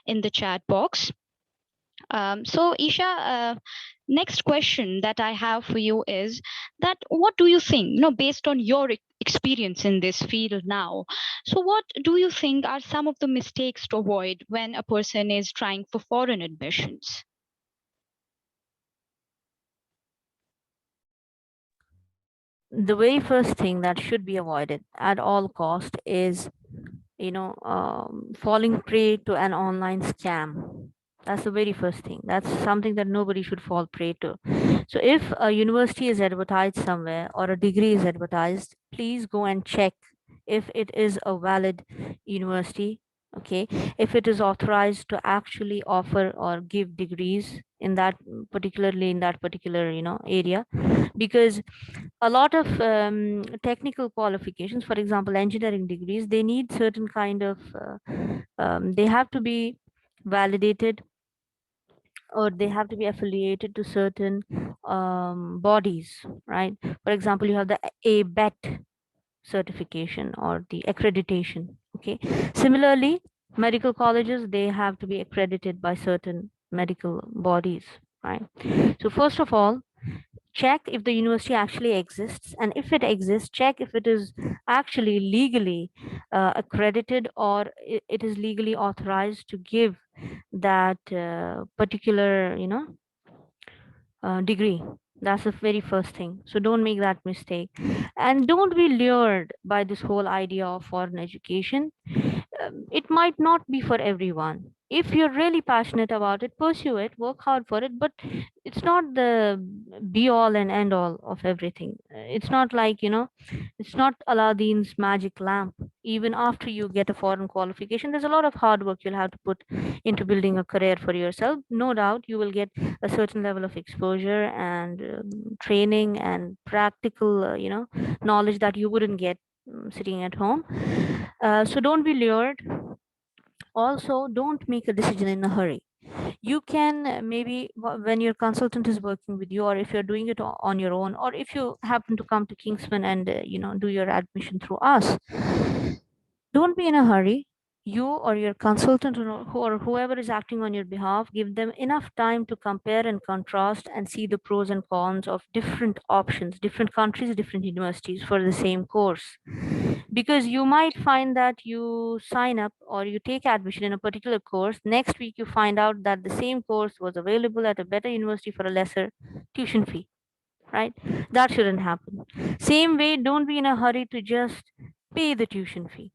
in the chat box. So, Isha, next question that I have for you is that what do you think, based on your experience in this field now? So, what do you think are some of the mistakes to avoid when a person is trying for foreign admissions? The very first thing that should be avoided at all cost is falling prey to an online scam. That's the very first thing. That's something that nobody should fall prey to. So if a university is advertised somewhere or a degree is advertised, please go and check if it is a valid university. Okay, if it is authorized to actually offer or give degrees in that, particularly in that particular area, because a lot of technical qualifications, for example engineering degrees, they need certain kind of they have to be validated, or they have to be affiliated to certain bodies, right? For example, you have the ABET certification or the accreditation. Okay, similarly medical colleges, they have to be accredited by certain medical bodies, right? So first of all, check if the university actually exists, and if it exists, check if it is actually legally accredited, or it is legally authorized to give that particular degree. That's the very first thing. So don't make that mistake, and don't be lured by this whole idea of foreign education. It might not be for everyone. If you're really passionate about it, pursue it, work hard for it, but it's not the be all and end all of everything. It's not like, it's not Aladdin's magic lamp. Even after you get a foreign qualification, there's a lot of hard work you'll have to put into building a career for yourself. No doubt you will get a certain level of exposure and training and practical, knowledge that you wouldn't get sitting at home. So don't be lured. Also, don't make a decision in a hurry. You can maybe when your consultant is working with you, or if you're doing it on your own, or if you happen to come to Kingsman and do your admission through us, don't be in a hurry. You or your consultant, or whoever is acting on your behalf, give them enough time to compare and contrast and see the pros and cons of different options, different countries, different universities for the same course. Because you might find that you sign up or you take admission in a particular course, next week you find out that the same course was available at a better university for a lesser tuition fee, right? That shouldn't happen. Same way, don't be in a hurry to just pay the tuition fee.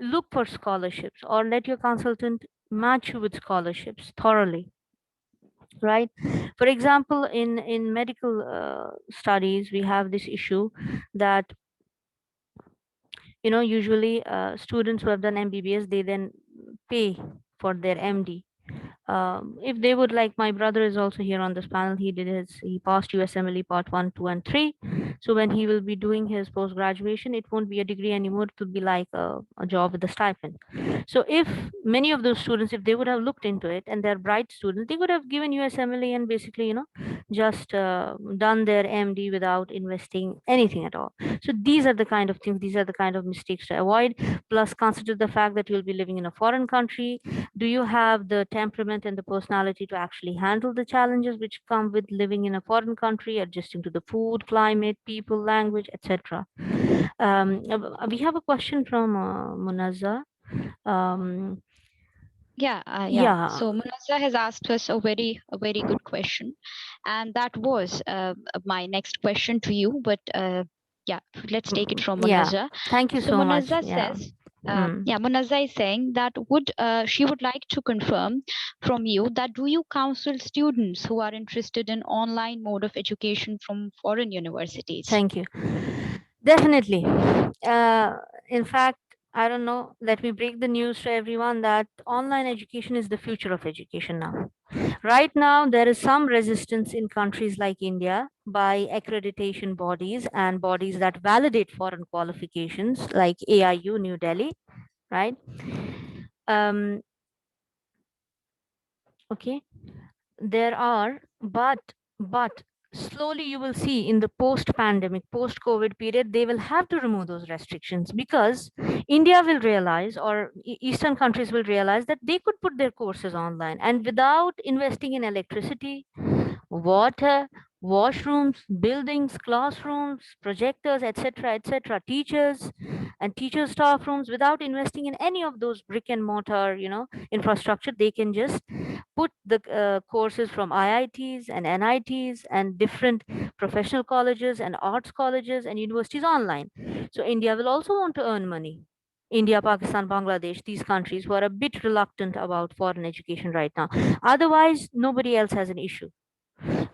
Look for scholarships, or let your consultant match you with scholarships thoroughly, right? For example, in medical studies, we have this issue that usually students who have done MBBS, they then pay for their MD. If they would like, my brother is also here on this panel. He passed USMLE part 1, 2, and 3. So when he will be doing his post graduation, it won't be a degree anymore. It will be like a job with a stipend. So if many of those students, if they would have looked into it and they're bright students, they would have given USMLE and basically, just done their MD without investing anything at all. So these are the kind of things, these are the kind of mistakes to avoid. Plus, consider the fact that you'll be living in a foreign country. Do you have the temperament and the personality to actually handle the challenges which come with living in a foreign country, adjusting to the food, climate, people, language, etc.? We have a question from Munazza. Um, Yeah. yeah. So Munazza has asked us a very good question, and that was my next question to you. But yeah, let's take it from Yeah. Munazza. Thank you So so much. Munazza Yeah. says, Mm. yeah, Munazza is saying that she would like to confirm from you that do you counsel students who are interested in online mode of education from foreign universities? Thank you. Definitely. Uh, in fact, I don't know, let me break the news to everyone that online education is the future of education now. Right now, there is some resistance in countries like India by accreditation bodies and bodies that validate foreign qualifications like AIU New Delhi, right? Um, okay, there are, but slowly you will see in the post-pandemic, post-COVID period, they will have to remove those restrictions because India will realize, or Eastern countries will realize that they could put their courses online and without investing in electricity, water, washrooms, buildings, classrooms, projectors, etc., etc., teachers and teacher staff rooms, without investing in any of those brick and mortar, infrastructure, they can just put the courses from IITs and NITs and different professional colleges and arts colleges and universities online. So India will also want to earn money. India, Pakistan, Bangladesh, these countries who are a bit reluctant about foreign education right now. Otherwise, nobody else has an issue.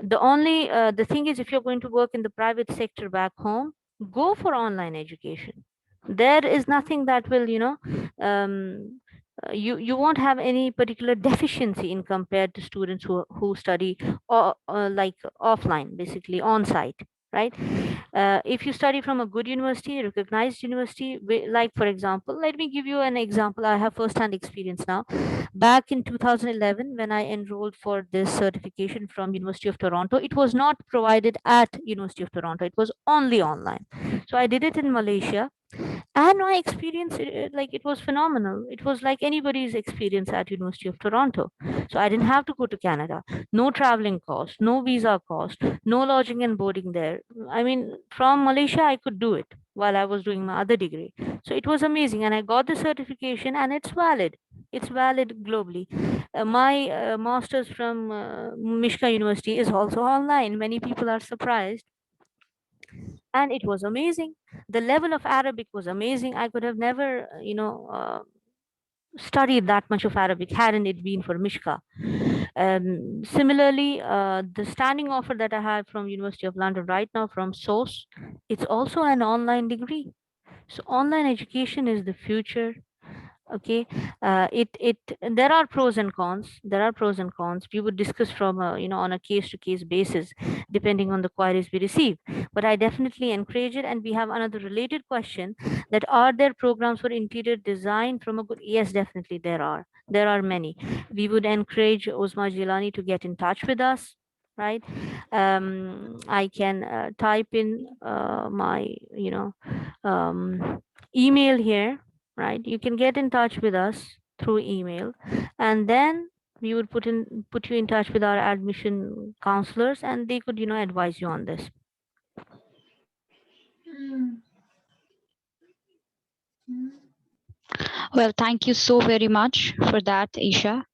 The thing is, if you're going to work in the private sector back home, go for online education. There is nothing that will, you won't have any particular deficiency in compared to students who study like offline, basically on site, right? If you study from a good university, recognized university, like for example, let me give you an example. I have first-hand experience now. Back in 2011, when I enrolled for this certification from University of Toronto, it was not provided at University of Toronto. It was only online. So I did it in Malaysia, and my experience, like, it was phenomenal. It was like anybody's experience at University of Toronto. So I didn't have to go to Canada. No traveling cost, no visa cost, no lodging and boarding there. I mean, from Malaysia I could do it while I was doing my other degree. So it was amazing, and I got the certification, and it's valid. It's valid globally. My master's from Mishka University is also online. Many people are surprised, and it was amazing. The level of Arabic was amazing. I could have never, studied that much of Arabic hadn't it been for Mishka. Similarly, the standing offer that I have from University of London right now from SOS, it's also an online degree. So online education is the future. Okay, it there are pros and cons. There are pros and cons. We would discuss from on a case to case basis, depending on the queries we receive. But I definitely encourage it. And we have another related question: that are there programs for interior design from a good? Yes, definitely there are. There are many. We would encourage Osma Jilani to get in touch with us. Right, I can type in my email here, right? You can get in touch with us through email, and then we would put you in touch with our admission counselors, and they could advise you on this. Well, thank you so very much for that, Isha.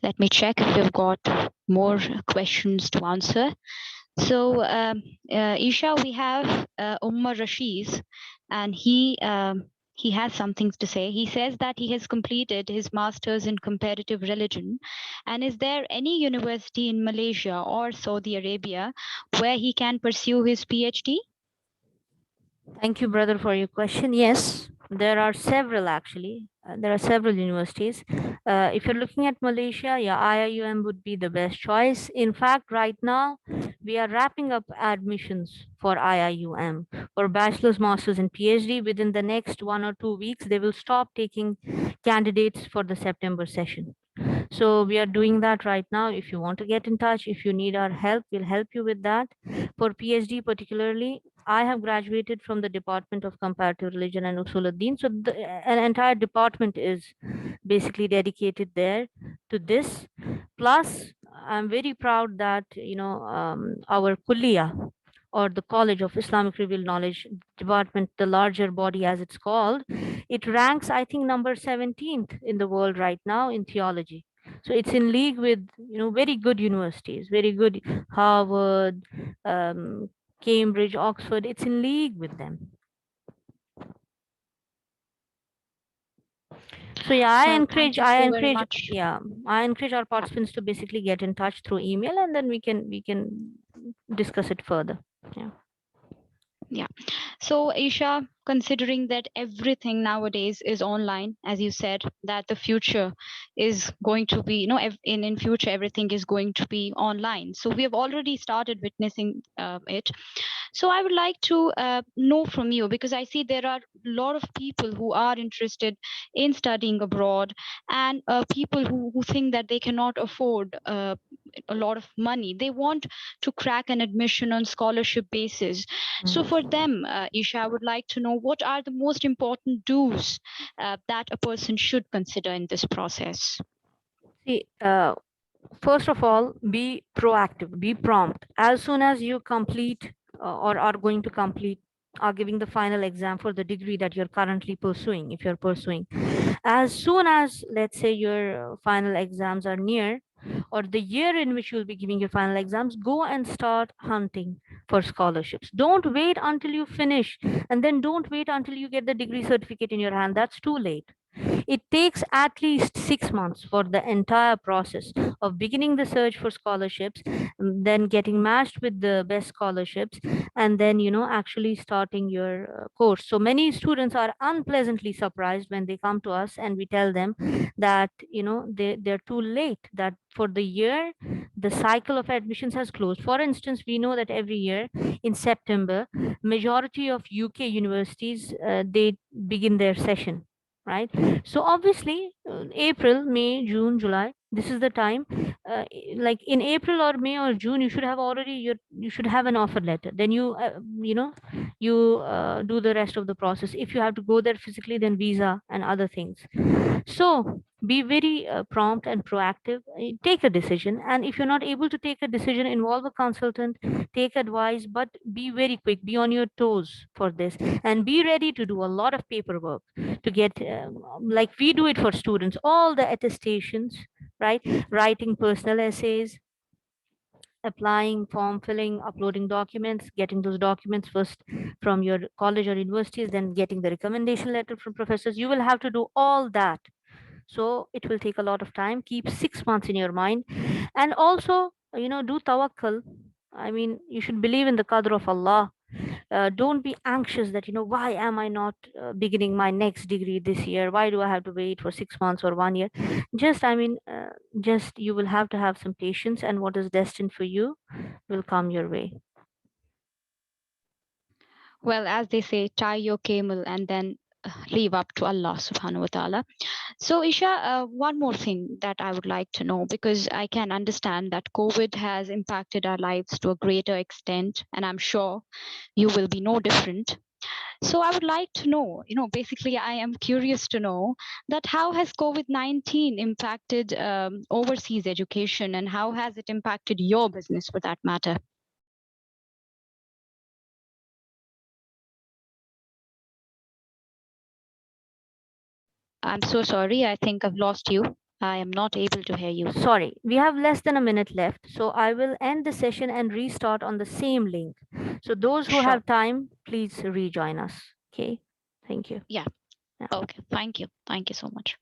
Let me check if we've got more questions to answer. So, Isha, we have Umar Rashiz, and he has something to say. He says that he has completed his master's in comparative religion, and is there any university in Malaysia or Saudi Arabia where he can pursue his PhD? Thank you, brother, for your question. Yes, there are several actually. There are several universities. If you're looking at Malaysia, yeah, IIUM would be the best choice. In fact, right now, we are wrapping up admissions for IIUM for bachelor's, master's, and PhD. Within the next 1 or 2 weeks, they will stop taking candidates for the September session. So we are doing that right now. If you want to get in touch, if you need our help, we'll help you with that. For PhD particularly, I have graduated from the Department of Comparative Religion and Usuluddin. So an entire department is basically dedicated there to this. Plus, I'm very proud that our Kulliya, or the College of Islamic Revealed Knowledge Department, the larger body as it's called, it ranks, I think, number 17th in the world right now in theology. So it's in league with very good universities, very good Harvard, Cambridge, Oxford. It's in league with them. So yeah, I Well, encourage, thank you I so very encourage, much. yeah, I encourage our participants to basically get in touch through email, and then we can discuss it further. Yeah. Yeah. So, Isha, considering that everything nowadays is online, as you said, that the future is going to be, in future everything is going to be online. So we have already started witnessing it. So I would like to know from you, because I see there are a lot of people who are interested in studying abroad, and people who think that they cannot afford a lot of money. They want to crack an admission on scholarship basis. So for them, Isha, I would like to know what are the most important do's that a person should consider in this process. See, first of all, be proactive, be prompt. As soon as you complete or are going to complete, are giving the final exam for the degree that you're currently pursuing, if you're pursuing, as soon as, let's say, your final exams are near, or the year in which you'll be giving your final exams, go and start hunting for scholarships. Don't wait until you finish, and then don't wait until you get the degree certificate in your hand. That's too late. It takes at least 6 months for the entire process of beginning the search for scholarships, then getting matched with the best scholarships, and then, actually starting your course. So many students are unpleasantly surprised when they come to us and we tell them that, they're too late, that for the year, the cycle of admissions has closed. For instance, we know that every year in September, majority of UK universities, they begin their session, right? So obviously, April, May, June, July, this is the time. Like in April or May or June, you should have already you should have an offer letter. Then you do the rest of the process. If you have to go there physically, then visa and other things. So be very prompt and proactive. Take a decision, and if you're not able to take a decision, involve a consultant, take advice, but be very quick, be on your toes for this, and be ready to do a lot of paperwork to get, like we do it for students, all the attestations, right? Writing personal essays, applying, form filling, uploading documents, getting those documents first from your college or universities, then getting the recommendation letter from professors. You will have to do all that. So it will take a lot of time. Keep 6 months in your mind. And also, do tawakkul. I mean, you should believe in the qadr of Allah. Don't be anxious that, why am I not beginning my next degree this year? Why do I have to wait for 6 months or 1 year? Just, just you will have to have some patience, and what is destined for you will come your way. Well, as they say, tie your camel and then leave up to Allah subhanahu wa ta'ala. So, Isha, one more thing that I would like to know, because I can understand that COVID has impacted our lives to a greater extent, and I'm sure you will be no different. So, I would like to know, basically, I am curious to know that how has COVID-19 impacted overseas education, and how has it impacted your business for that matter? I'm so sorry. I think I've lost you. I am not able to hear you. Sorry, we have less than a minute left, so I will end the session and restart on the same link. So those who Sure. have time, please rejoin us. Okay, thank you. Yeah. Yeah. Okay. Thank you. Thank you so much.